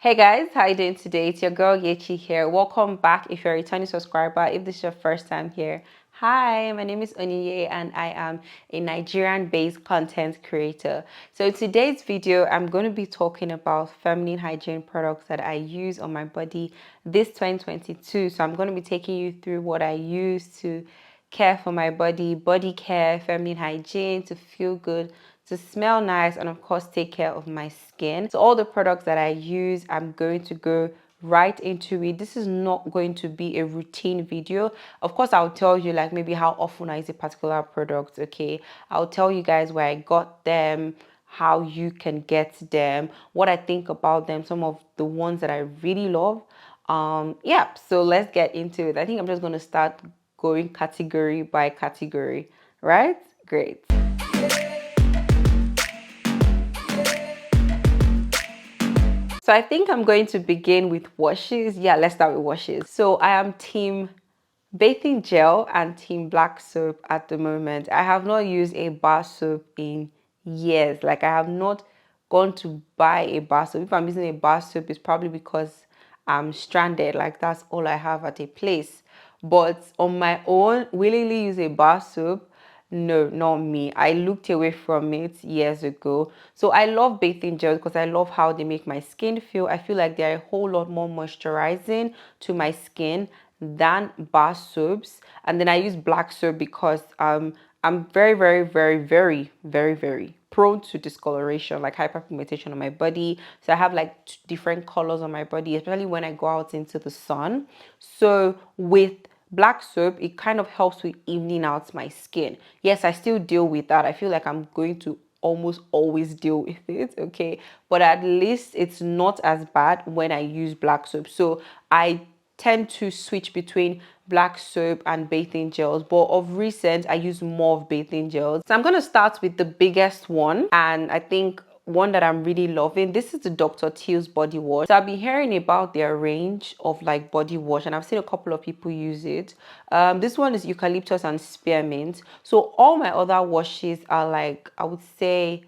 Hey guys, how you doing today? It's your girl Yechi here. Welcome back if you're a returning subscriber. If this is your first time here, hi, my name is Oniye and I am a Nigerian-based content creator. So in today's video, I'm going to be talking about feminine hygiene products that I use on my body this 2022. So I'm going to be taking you through what I use to care for my body care, feminine hygiene, to feel good, to smell nice, and of course take care of my skin. So all the products that I use, I'm going to go right into it. This is not going to be a routine video. Of course, I'll tell you like maybe how often I use a particular product. Okay, I'll tell you guys where I got them, how you can get them, what I think about them, some of the ones that I really love. Yeah, so let's get into it. I think I'm just going to start going category by category, right? Great. So I think I'm going to begin with washes. Yeah, let's start with washes. So I am team bathing gel and team black soap at the moment. I have not used a bar soap in years. Like I have not gone to buy a bar soap. If I'm using a bar soap, it's probably because I'm stranded. Like that's all I have at a place. But on my own, willingly use a bar soap. No, not me. I looked away from it years ago. So I love bathing gels because I love how they make my skin feel. I feel like they're a whole lot more moisturizing to my skin than bar soaps. And then I use black soap because I'm very prone to discoloration, like hyperpigmentation on my body. So I have like different colors on my body, especially when I go out into the sun. So with black soap, it kind of helps with evening out my skin. Yes, I still deal with that. I feel like I'm going to almost always deal with it, okay, but at least it's not as bad when I use black soap. So I tend to switch between black soap and bathing gels, but of recent I use more of bathing gels. So I'm going to start with the biggest one, and I think one that I'm really loving. This is the Dr. Teal's body wash. So I've been hearing about their range of like body wash, and I've seen a couple of people use it. This one is eucalyptus and spearmint. So all my other washes are like, I would say,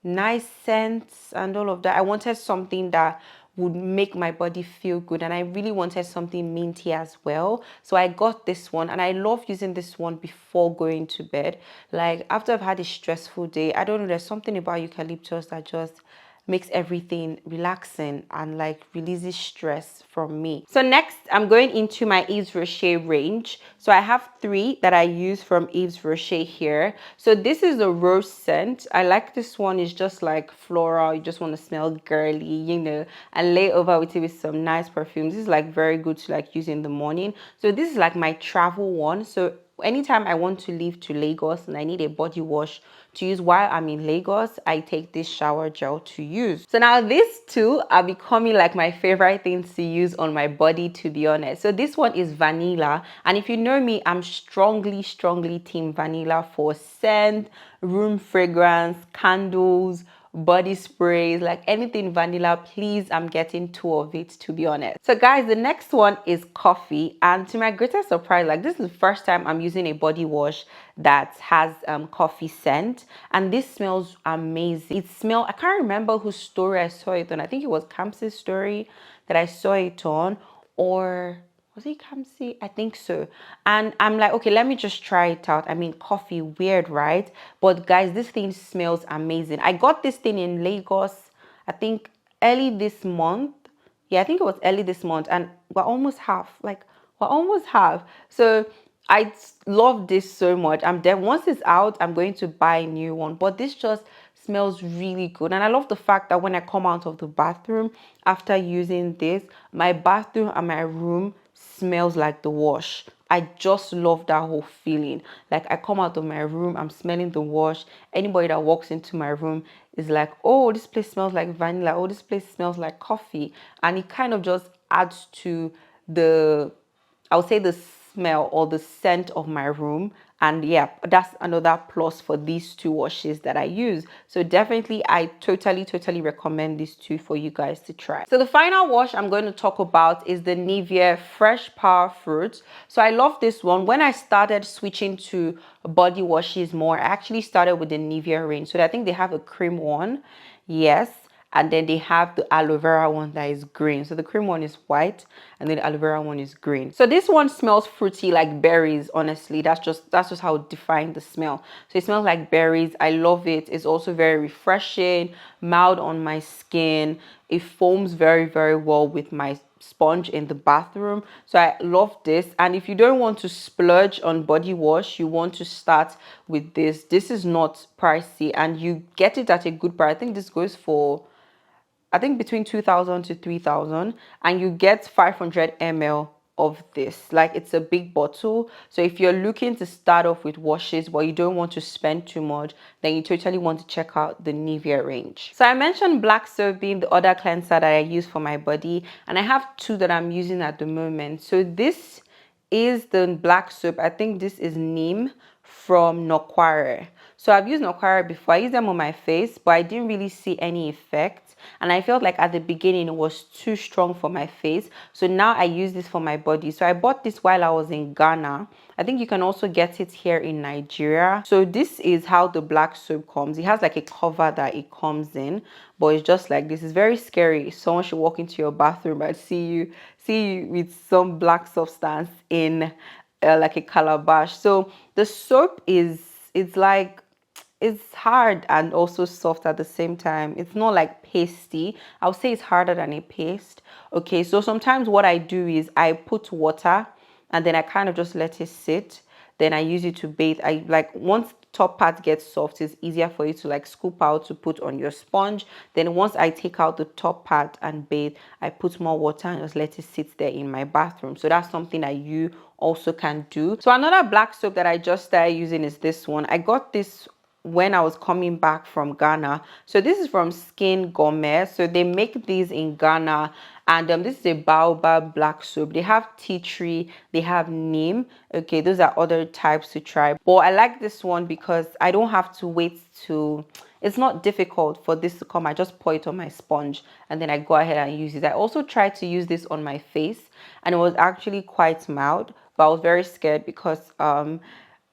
nice scents and all of that. I wanted something that would make my body feel good, and I really wanted something minty as well. So I got this one, and I love using this one before going to bed. Like after I've had a stressful day, I don't know, there's something about eucalyptus that just makes everything relaxing and like releases stress from me. So next, I'm going into my Yves Rocher range. So I have three that I use from Yves Rocher here. So this is a rose scent. I like this one. It's just like floral. You just want to smell girly, you know, and lay over with it with some nice perfumes. This is like very good to like use in the morning. So this is like my travel one. So anytime I want to leave to Lagos and I need a body wash to use while I'm in Lagos, I take this shower gel to use. So now these two are becoming like my favorite things to use on my body, to be honest. So this one is vanilla, and if you know me, I'm strongly team vanilla for scent, room fragrance, candles, body sprays, like anything vanilla. Please, I'm getting two of it, to be honest. So guys, the next one is coffee, and to my greatest surprise, like this is the first time I'm using a body wash that has coffee scent, and this smells amazing. I can't remember whose story I saw it on. I think it was Camps's story that I saw it on, or was it Kamsi? I think so. And I'm like, okay, let me just try it out. I mean, coffee, weird, right? But guys, this thing smells amazing. I got this thing in Lagos, I think early this month. Yeah, I think it was early this month, and we're almost half. Like, we're almost half. So I love this so much. I'm there. Once it's out, I'm going to buy a new one. But this just smells really good, and I love the fact that when I come out of the bathroom after using this, my bathroom and my room smells like the wash. I just love that whole feeling. Like I come out of my room, I'm smelling the wash. Anybody that walks into my room is like, oh, this place smells like vanilla. Oh, this place smells like coffee. And it kind of just adds to the, I would say, the smell or the scent of my room. And yeah, that's another plus for these two washes that I use. So definitely, I totally recommend these two for you guys to try. So the final wash I'm going to talk about is the Nivea Fresh Power Fruit. So I love this one. When I started switching to body washes more, I actually started with the Nivea range. So I think they have a cream one. Yes. and then they have the aloe vera one that is green. So the cream one is white, and then the aloe vera one is green. So this one smells fruity, like berries. Honestly, that's just how I define the smell. So it smells like berries. I love it. It's also very refreshing, mild on my skin. It foams very, very well with my sponge in the bathroom. So I love this. And if you don't want to splurge on body wash, you want to start with this. This is not pricey, and you get it at a good price. I think this goes for, I think, between 2,000 to 3,000, and you get 500 ml of this. Like, it's a big bottle. So if you're looking to start off with washes but you don't want to spend too much, then you totally want to check out the Nivea range. So I mentioned black soap being the other cleanser that I use for my body, and I have two that I'm using at the moment. So this is the black soap. I think this is Neem from Nokware. So I've used Nokware before. I used them on my face, but I didn't really see any effect. And I felt like at the beginning it was too strong for my face. So now I use this for my body. So I bought this while I was in Ghana. I think you can also get it here in Nigeria. So this is how the black soap comes. It has like a cover that it comes in, but it's just like this. It's very scary. Someone should walk into your bathroom and see you with some black substance in like a calabash. So the soap it's like, it's hard and also soft at the same time. It's not like pasty. I would say it's harder than a paste. Okay, so sometimes what I do is I put water and then I kind of just let it sit. Then I use it to bathe. I like, once the top part gets soft, it's easier for you to like scoop out to put on your sponge. Then once I take out the top part and bathe, I put more water and just let it sit there in my bathroom. So that's something that you also can do. So another black soap that I just started using is this one. I got this when I was coming back from Ghana. So this is from Skin Gourmet. So they make these in Ghana, and this is a baobab black soap. They have tea tree, they have neem. Okay, those are other types to try, but I like this one because I don't have to wait to, it's not difficult for this to come. I just pour it on my sponge and then I go ahead and use it. I also tried to use this on my face and it was actually quite mild, but I was very scared because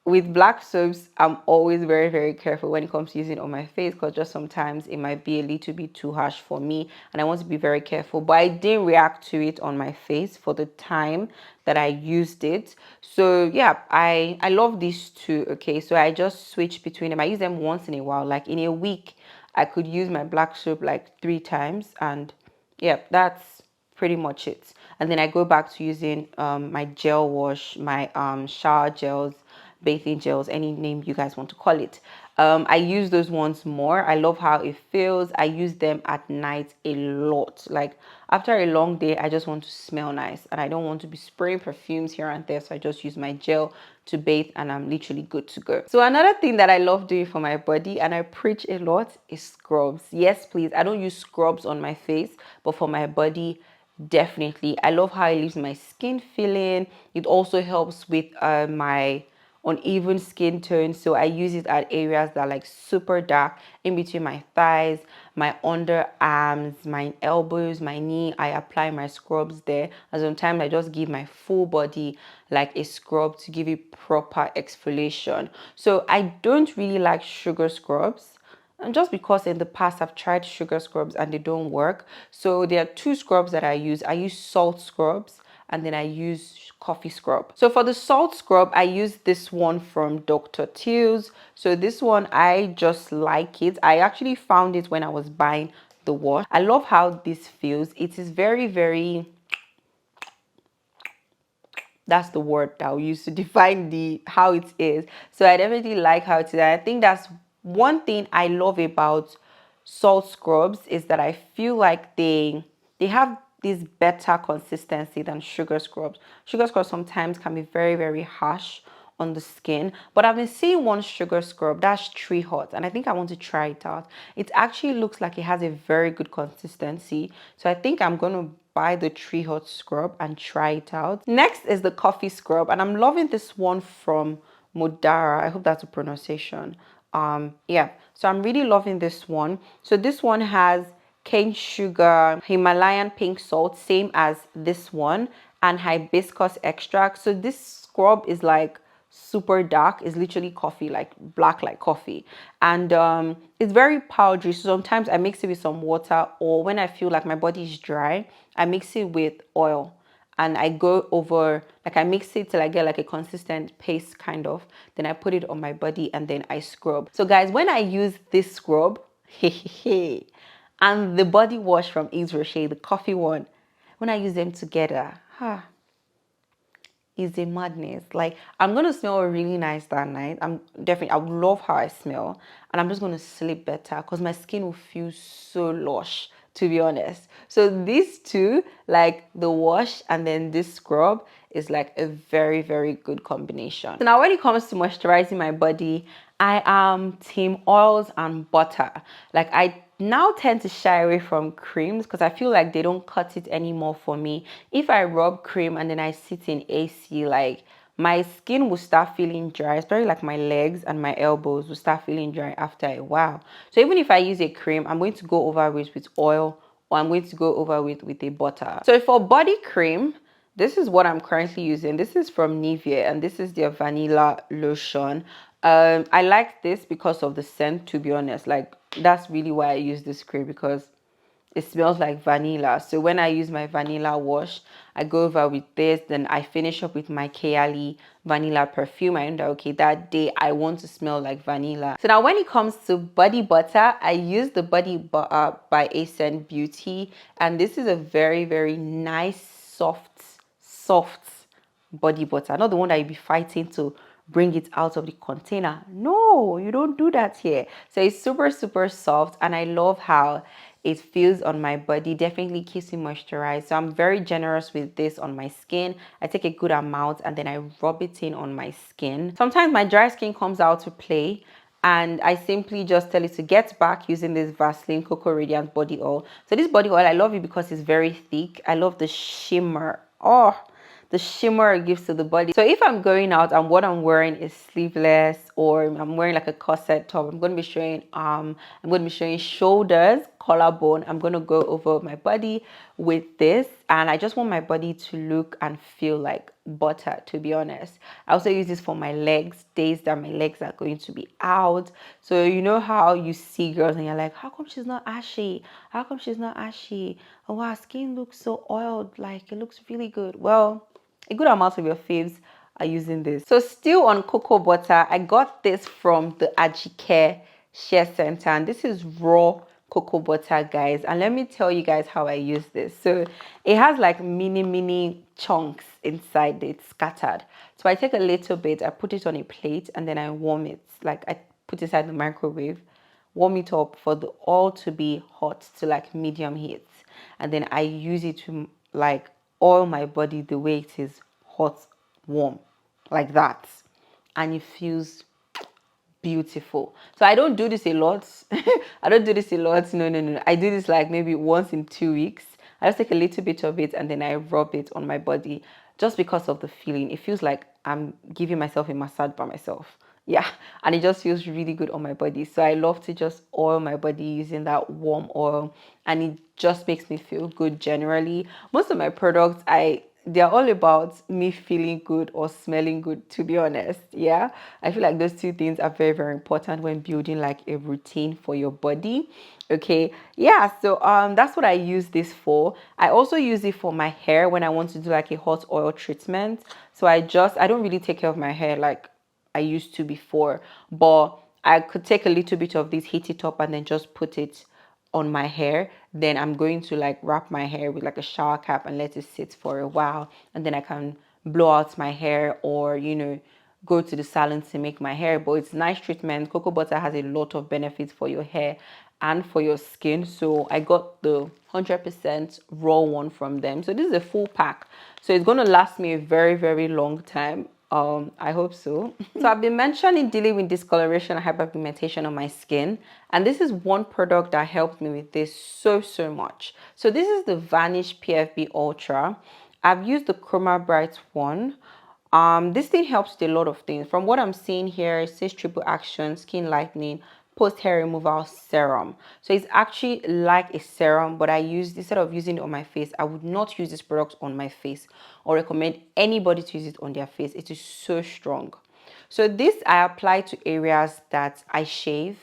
with black soaps, I'm always very, very careful when it comes to using it on my face, because just sometimes it might be a little bit too harsh for me and I want to be very careful. But I didn't react to it on my face for the time that I used it. So yeah, I love these two. Okay, so I just switch between them. I use them once in a while. Like in a week, I could use my black soap like 3 times, and yeah, that's pretty much it. And then I go back to using my gel wash, my shower gels, bathing gels, any name you guys want to call it. I use those ones more. I love how it feels. I use them at night a lot. Like after a long day, I just want to smell nice and I don't want to be spraying perfumes here and there. So I just use my gel to bathe and I'm literally good to go. So another thing that I love doing for my body, and I preach a lot, is scrubs. Yes, please. I don't use scrubs on my face, but for my body, definitely. I love how it leaves my skin feeling. It also helps with my uneven skin tone, so I use it at areas that are like super dark, in between my thighs, my underarms, my elbows, my knee. I apply my scrubs there, and sometimes I just give my full body like a scrub to give it proper exfoliation. So I don't really like sugar scrubs, and just because in the past I've tried sugar scrubs and they don't work. So there are 2 scrubs that I use. I use salt scrubs and then I use coffee scrub. So for the salt scrub, I use this one from Dr. Teal's. So this one, I just like it. I actually found it when I was buying the wash. I love how this feels. It is very, very, that's the word that I'll use to define how it is. So I definitely like how it is. I think that's one thing I love about salt scrubs, is that I feel like they have this better consistency than sugar scrubs. Sugar scrubs sometimes can be very, very harsh on the skin, but I've been seeing one sugar scrub that's Tree Hot, and I think I want to try it out. It actually looks like it has a very good consistency, so I think I'm gonna buy the Tree Hot scrub and try it out. Next is the coffee scrub, and I'm loving this one from Modara. I hope that's a pronunciation. Yeah, so I'm really loving this one. So this one has cane sugar, Himalayan pink salt, same as this one, and hibiscus extract. So this scrub is like super dark. It's literally coffee, like black like coffee, and it's very powdery. So sometimes I mix it with some water, or when I feel like my body is dry, I mix it with oil, and I go over, like I mix it till I get like a consistent paste kind of, then I put it on my body and then I scrub. So guys, when I use this scrub and the body wash from Yves Rocher, the coffee one, when I use them together, is a madness. Like, I'm gonna smell really nice that night. I would love how I smell, and I'm just gonna sleep better because my skin will feel so lush, to be honest. So these two, like the wash and then this scrub, is like a very, very good combination. So now when it comes to moisturizing my body, I am team oils and butter. Like, I now tend to shy away from creams because I feel like they don't cut it anymore for me. If I rub cream and then I sit in AC, like my skin will start feeling dry, especially like my legs and my elbows will start feeling dry after a while. So even if I use a cream, I'm going to go over it with oil, or I'm going to go over with a butter. So for body cream, this is what I'm currently using. This is from Nivea, and this is their vanilla lotion. I like this because of the scent, to be honest. Like, that's really why I use this cream, because it smells like vanilla. So when I use my vanilla wash, I go over with this, then I finish up with my Kayali vanilla perfume. I know, okay, that day I want to smell like vanilla. So now when it comes to body butter, I use the body butter by Ascent Beauty, and this is a very, very nice, soft body butter, not the one that you'll be fighting to bring it out of the container. No, you don't do that here. So it's super soft, and I love how it feels on my body. Definitely keeps me moisturized. So I'm very generous with this on my skin. I take a good amount and then I rub it in on my skin. Sometimes my dry skin comes out to play, and I simply just tell it to get back using this Vaseline Cocoa Radiant body oil. So this body oil, I love it because it's very thick. I love the shimmer. Oh, the shimmer it gives to the body. So if I'm going out and what I'm wearing is sleeveless, or I'm wearing like a corset top, I'm going to be showing I'm going to be showing shoulders, collarbone. I'm going to go over my body with this, and I just want my body to look and feel like butter, to be honest. I also use this for my legs, days that my legs are going to be out. So you know how you see girls and you're like, how come she's not ashy? How come she's not ashy? Oh wow, skin looks so oiled, like it looks really good. Well, a good amount of your faves are using this. So still on cocoa butter, I got this from the Ajike Share Center, and this is raw cocoa butter, guys. And let me tell you guys how I use this. So it has like mini chunks inside it, scattered. So I take a little bit, I put it on a plate, and then I warm it. Like, I put it inside the microwave, warm it up for the oil to be hot to like medium heat, and then I use it to like oil my body the way it is, hot, warm, like that, and it feels beautiful. So I don't do this a lot. I don't do this a lot. No. I do this like maybe once in 2 weeks. I just take a little bit of it and then I rub it on my body, just because of the feeling. It feels like I'm giving myself a massage by myself. Yeah, and it just feels really good on my body. So I love to just oil my body using that warm oil, and it just makes me feel good generally. Most of my products, they're all about me feeling good or smelling good, to be honest. Yeah, I feel like those two things are very important when building like a routine for your body. Okay, yeah, so that's what I use this for. I also use it for my hair when I want to do like a hot oil treatment. So I don't really take care of my hair like I used to before, but I could take a little bit of this, heat it up, and then just put it on my hair. Then I'm going to like wrap my hair with like a shower cap and let it sit for a while, and then I can blow out my hair, or go to the salon to make my hair. But it's nice treatment. Cocoa butter has a lot of benefits for your hair and for your skin. So I got the 100% raw one from them. So this is a full pack, so it's going to last me a very long time. I hope so. So I've been mentioning dealing with discoloration and hyperpigmentation on my skin, and this is one product that helped me with this so much. So this is the Vanish PFB Ultra. I've used the Chroma Bright one. This thing helps with a lot of things. From what I'm seeing here, it says triple action, skin lightening, post hair removal serum. So it's actually like a serum, but instead of using it on my face, I would not use this product on my face or recommend anybody to use it on their face. It is so strong. So this I apply to areas that I shave,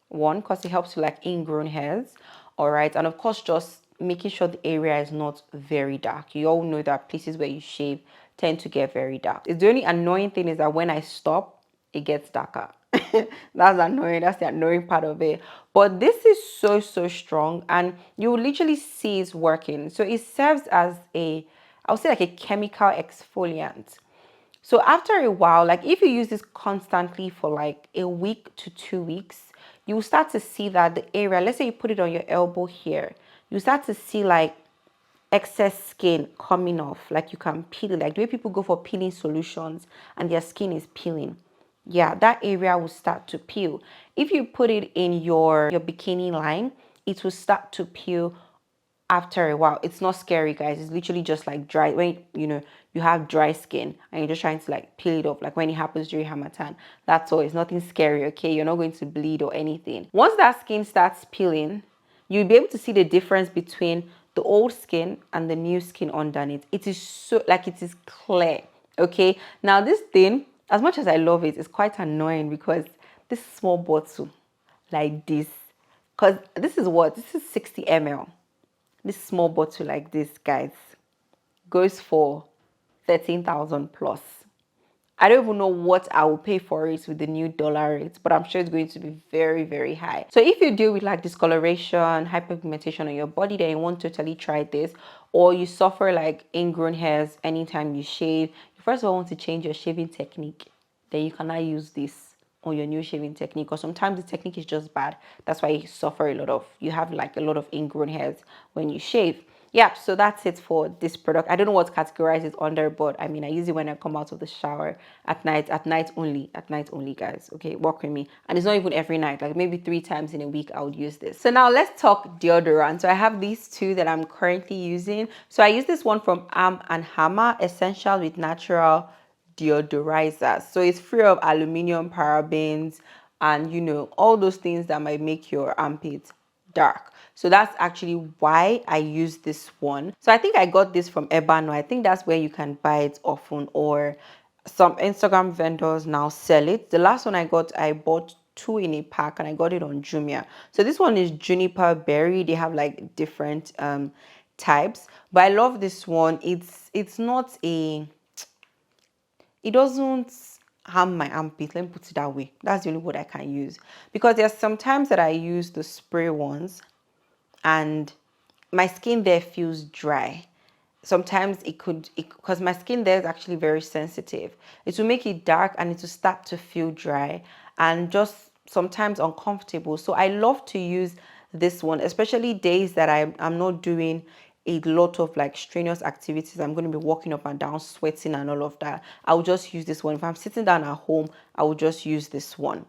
one, because it helps with like ingrown hairs, all right, and of course just making sure the area is not very dark. You all know that places where you shave tend to get very dark. The only annoying thing is that when I stop, it gets darker. That's annoying. That's the annoying part of it. But this is so strong, and you will literally see it's working. So it serves as a, I would say, like a chemical exfoliant. So after a while, like if you use this constantly for like a week to 2 weeks, you will start to see that the area, let's say you put it on your elbow here, you start to see like excess skin coming off, like you can peel it, like the way people go for peeling solutions and their skin is peeling. Yeah, that area will start to peel. If you put it in your bikini line, it will start to peel after a while. It's not scary, guys. It's literally just like dry, when you have dry skin and you're just trying to like peel it off, like when it happens during Harmattan. That's all. It's nothing scary, okay? You're not going to bleed or anything. Once that skin starts peeling, you'll be able to see the difference between the old skin and the new skin underneath. It is so, like, it is clear, okay? Now this thing, as much as I love it, it's quite annoying because this small bottle like this, because this is 60 ml. This small bottle like this, guys, goes for 13,000 plus. I don't even know what I will pay for it with the new dollar rate, but I'm sure it's going to be very high. So if you deal with like discoloration, hyperpigmentation on your body, then you won't totally try this, or you suffer like ingrown hairs anytime you shave, you first of all want to change your shaving technique, then you cannot use this on your new shaving technique, because sometimes the technique is just bad. That's why you have like a lot of ingrown hairs when you shave. Yeah, so that's it for this product. I don't know what to categorize it under, but I mean, I use it when I come out of the shower at night only, guys. Okay, work with me. And it's not even every night, like maybe 3 times in a week I would use this. So now let's talk deodorant. So I have these two that I'm currently using. So I use this one from Arm & Hammer, Essential with Natural Deodorizers. So it's free of aluminum, parabens, and all those things that might make your armpits dark. So that's actually why I use this one. So I think I got this from Ibadan. I think that's where you can buy it often, or some Instagram vendors now sell it. The last one I bought 2 in a pack, and I got it on Jumia. So this one is juniper berry. They have like different types, but I love this one. It doesn't harm my armpit. Let me put it that way. That's the only word I can use, because there's sometimes that I use the spray ones and my skin there feels dry. Sometimes because my skin there is actually very sensitive, it will make it dark and it will start to feel dry and just sometimes uncomfortable. So I love to use this one, especially days that I'm not doing a lot of like strenuous activities. I'm going to be walking up and down, sweating and all of that. I'll just use this one. If I'm sitting down at home, I will just use this one.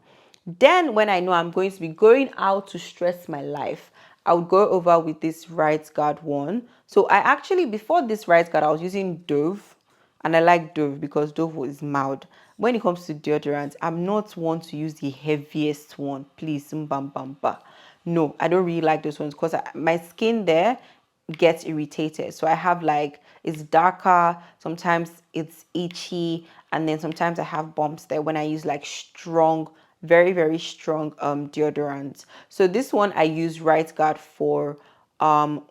Then when I know I'm going to be going out to stress my life, I would go over with this Right Guard one. So I actually, before this Right Guard, I was using Dove, and I like Dove because Dove is mild. When it comes to deodorant, I'm not one to use the heaviest one. Please, no, I don't really like those ones because my skin there gets irritated. So I have like, it's darker, sometimes it's itchy, and then sometimes I have bumps there when I use like strong, very strong deodorant. So this one I use Right Guard for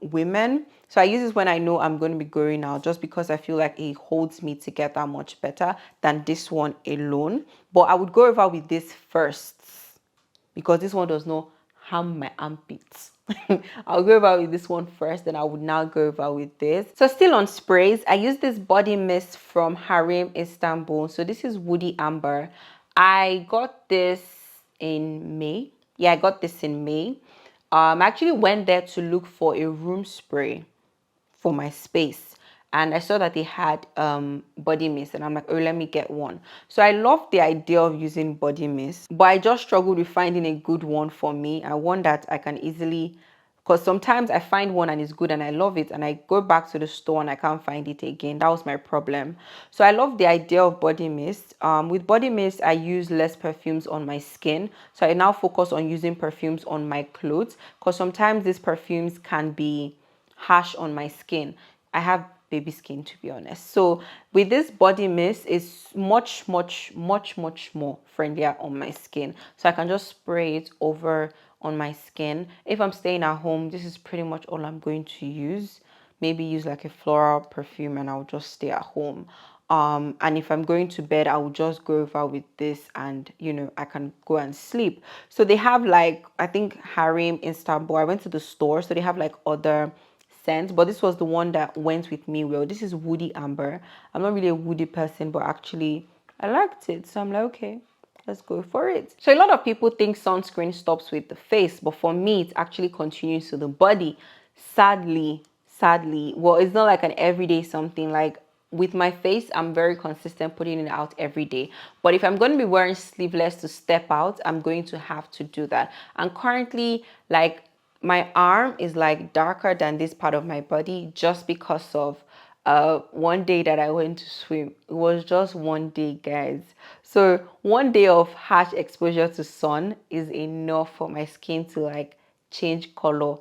women. So I use this when I know I'm going to be going out, just because I feel like it holds me together much better than this one alone. But I would go over with this first, because this one does not harm my armpits. I'll go over with this one first, then I would now go over with this. So still on sprays, I use this body mist from Harem Istanbul. So this is Woody Amber. I got this in May. Yeah, I got this in May. I actually went there to look for a room spray for my space, and I saw that they had body mist, and I'm like, oh, let me get one. So I love the idea of using body mist, but I just struggled with finding a good one for me. I want that I can easily, because sometimes I find one and it's good and I love it, and I go back to the store and I can't find it again. That was my problem. So I love the idea of body mist. With body mist, I use less perfumes on my skin. So I now focus on using perfumes on my clothes, because sometimes these perfumes can be harsh on my skin. I have baby skin, to be honest. So with this body mist, it's much more friendlier on my skin. So I can just spray it over on my skin. If I'm staying at home, this is pretty much all I'm going to use. Maybe use like a floral perfume and I'll just stay at home. And if I'm going to bed, I will just go over with this and, you know, I can go and sleep. So they have like, I think Harem, Istanbul. I went to the store, so they have like other scents, but this was the one that went with me well. This is Woody Amber. I'm not really a woody person, but actually I liked it. So I'm like, okay, let's go for it. So a lot of people think sunscreen stops with the face, but for me, it actually continues to the body. Sadly, well, it's not like an everyday something. Like with my face, I'm very consistent putting it out every day. But if I'm going to be wearing sleeveless to step out, I'm going to have to do that. And currently, like my arm is like darker than this part of my body just because of one day that I went to swim. It was just one day, guys. So one day of harsh exposure to sun is enough for my skin to like change color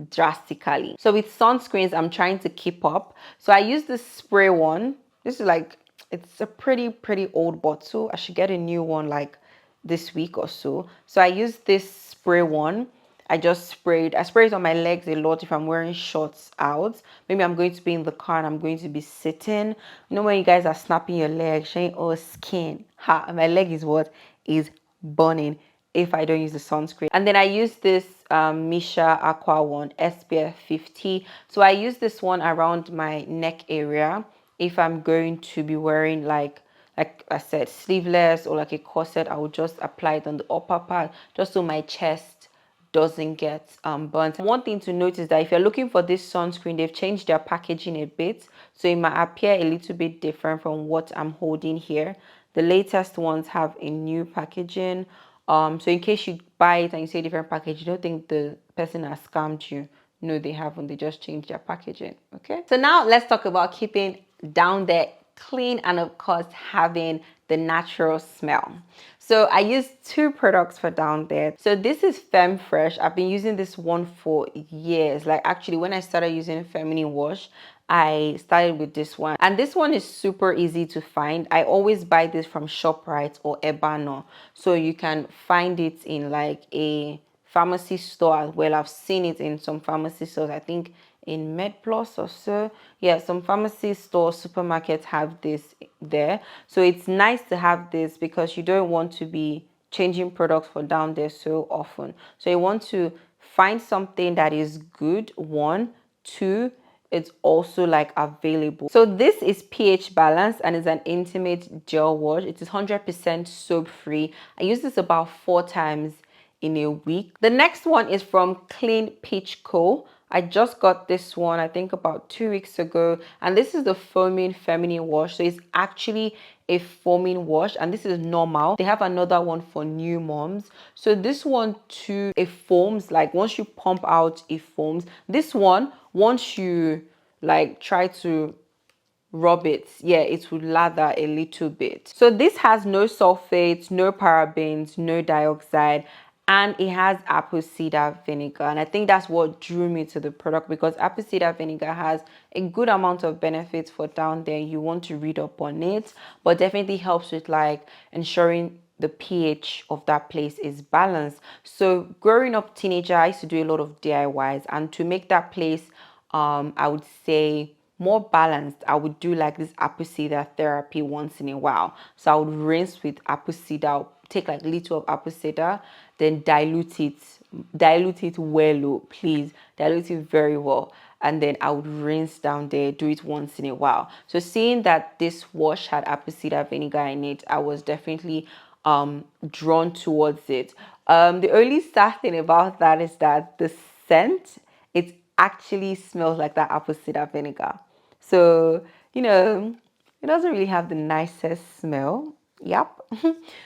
drastically. So with sunscreens, I'm trying to keep up. So I use this spray one. This is like, it's a pretty old bottle. I should get a new one like this week or so. So I use this spray one. I spray it on my legs a lot if I'm wearing shorts out. Maybe I'm going to be in the car and I'm going to be sitting. You know when you guys are snapping your leg, showing all skin. Ha, my leg is what is burning if I don't use the sunscreen. And then I use this Misha Aqua one, SPF 50. So I use this one around my neck area if I'm going to be wearing like I said, sleeveless or like a corset. I will just apply it on the upper part just so my chest doesn't get burnt. One thing to note is that if you're looking for this sunscreen, they've changed their packaging a bit, so it might appear a little bit different from what I'm holding here. The latest ones have a new packaging, so in case you buy it and you see a different package, you don't think the person has scammed you. No, they haven't. They just changed their packaging. Okay, so now let's talk about keeping down there clean and of course having the natural smell. So I use two products for down there. So this is Femme Fresh. I've been using this one for years. Like actually when I started using feminine wash, I started with this one, and this one is super easy to find. I always buy this from ShopRite or Ibadan, so you can find it in like a pharmacy store as well. I've seen it in some pharmacy stores, I think in MedPlus or so. Yeah, some pharmacy stores, supermarkets have this there. So it's nice to have this because you don't want to be changing products for down there so often. So you want to find something that is good, one. Two, it's also like available. So this is pH balanced and is an intimate gel wash. It is 100% soap free. I use this about 4 times in a week. The next one is from Clean Peach Co. I just got this one, I think about 2 weeks ago, and this is the foaming feminine wash. So it's actually a foaming wash, and this is normal. They have another one for new moms. So this one too, it foams. Like once you pump out, it foams. This one, once you like try to rub it, yeah, it will lather a little bit. So this has no sulfates, no parabens, no dioxide, and it has apple cider vinegar. And I think that's what drew me to the product, because apple cider vinegar has a good amount of benefits for down there. You want to read up on it, but definitely helps with like ensuring the pH of that place is balanced. So growing up teenager, I used to do a lot of DIYs, and to make that place I would say more balanced, I would do like this apple cider therapy once in a while. So I would rinse with apple cider, take like a little of apple cider, then dilute it well, oh, please dilute it very well, and then I would rinse down there, do it once in a while. So seeing that this wash had apple cider vinegar in it, I was definitely drawn towards it. The only sad thing about that is that the scent, it actually smells like that apple cider vinegar. So, you know, it doesn't really have the nicest smell. Yep.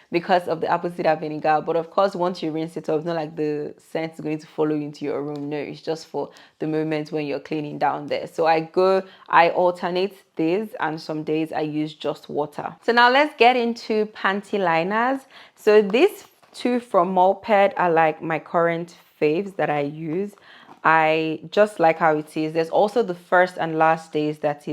Because of the apple cider vinegar. But of course, once you rinse it off, it's not like the scent is going to follow you into your room. No, it's just for the moment when you're cleaning down there. So I alternate this, and some days I use just water. So now let's get into panty liners. So these two from Moped are like my current faves that I use. I just like how it is. There's also the first and last days, that's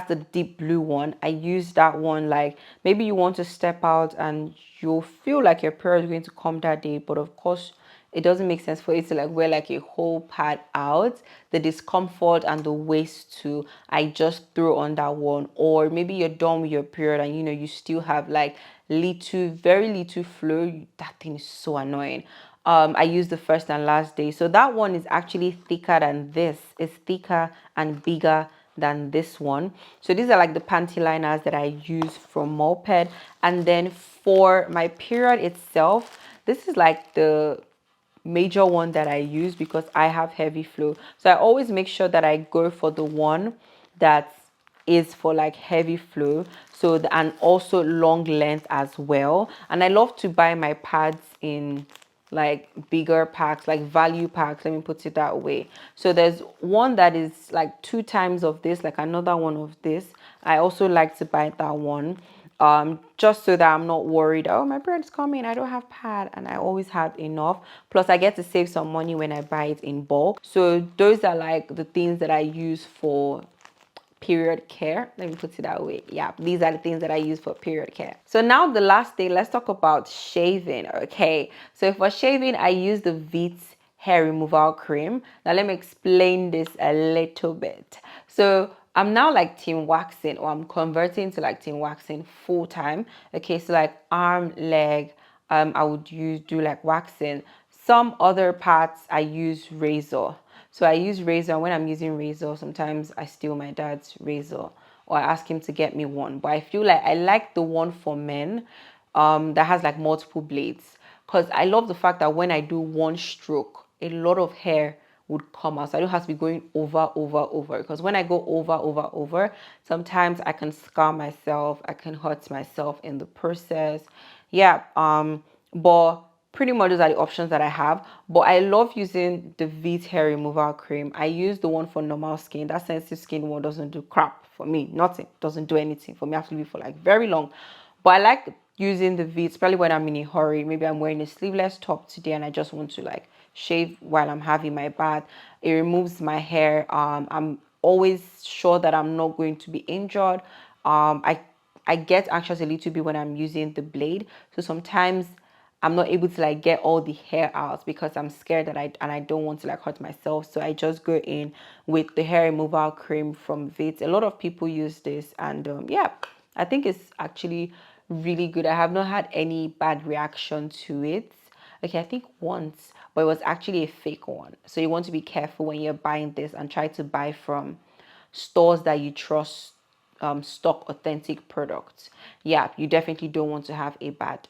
the deep blue one. I use that one like maybe you want to step out and you'll feel like your period is going to come that day, but of course it doesn't make sense for you to like wear like a whole pad out. The discomfort and the waist too, I just throw on that one. Or maybe you're done with your period and you still have like little, very little flow. That thing is so annoying. I use the first and last day. So that one is actually thicker than this. It's thicker and bigger than this one. So these are like the panty liners that I use from Moped. And then for my period itself, this is like the major one that I use because I have heavy flow. So I always make sure that I go for the one that is for like heavy flow, and also long length as well. And I love to buy my pads in like bigger packs, like value packs, let me put it that way. So there's one that is like 2 times of this, like another one of this. I also like to buy that one, just so that I'm not worried, oh, my period's coming, I don't have pad, and I always have enough. Plus I get to save some money when I buy it in bulk. So those are like the things that I use for period care, let me put it that way. Yeah, these are the things that I use for period care. So now the last day, let's talk about shaving. Okay, so for shaving I use the Veet hair removal cream. Now let me explain this a little bit. So I'm now like team waxing, or I'm converting to like team waxing full time. Okay, so like arm, leg, I would do like waxing. Some other parts I use razor. So I use razor. When I'm using razor, sometimes I steal my dad's razor or I ask him to get me one. But I feel like I like the one for men that has like multiple blades, because I love the fact that when I do one stroke, a lot of hair would come out. So I don't have to be going over, because when I go over, sometimes I can scar myself, I can hurt myself in the process. Yeah, but pretty much those are the options that I have. But I love using the Veet hair removal cream. I use the one for normal skin. That sensitive skin one doesn't do crap for me. Nothing. Doesn't do anything for me. I have to leave for like very long. But I like using the Veet, especially when I'm in a hurry. Maybe I'm wearing a sleeveless top today and I just want to like shave while I'm having my bath. It removes my hair. I'm always sure that I'm not going to be injured. I get anxious a little bit when I'm using the blade. So sometimes I'm not able to like get all the hair out because I'm scared that I don't want to like hurt myself. So I just go in with the hair removal cream from Veet. A lot of people use this, and yeah, I think it's actually really good. I have not had any bad reaction to it. Okay, I think once, but it was actually a fake one. So you want to be careful when you're buying this and try to buy from stores that you trust, stock authentic products. Yeah, you definitely don't want to have a bad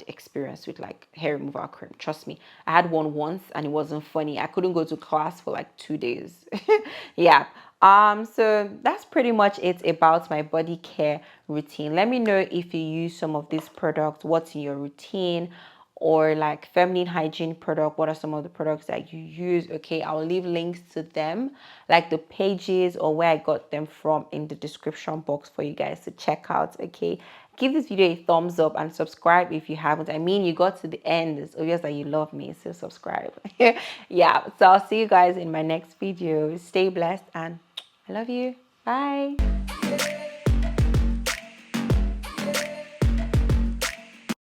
experience with like hair removal cream. Trust me, I had one once and it wasn't funny. I couldn't go to class for like 2 days. Yeah. So that's pretty much it about my body care routine. Let me know if you use some of these products, what's in your routine, or like feminine hygiene product, what are some of the products that you use. Okay, I'll leave links to them, like the pages or where I got them from, in the description box for you guys to check out. Okay, give this video a thumbs up and subscribe if you haven't. I mean, you got to the end, it's obvious that you love me, so subscribe. Yeah, so I'll see you guys in my next video. Stay blessed and I love you. Bye.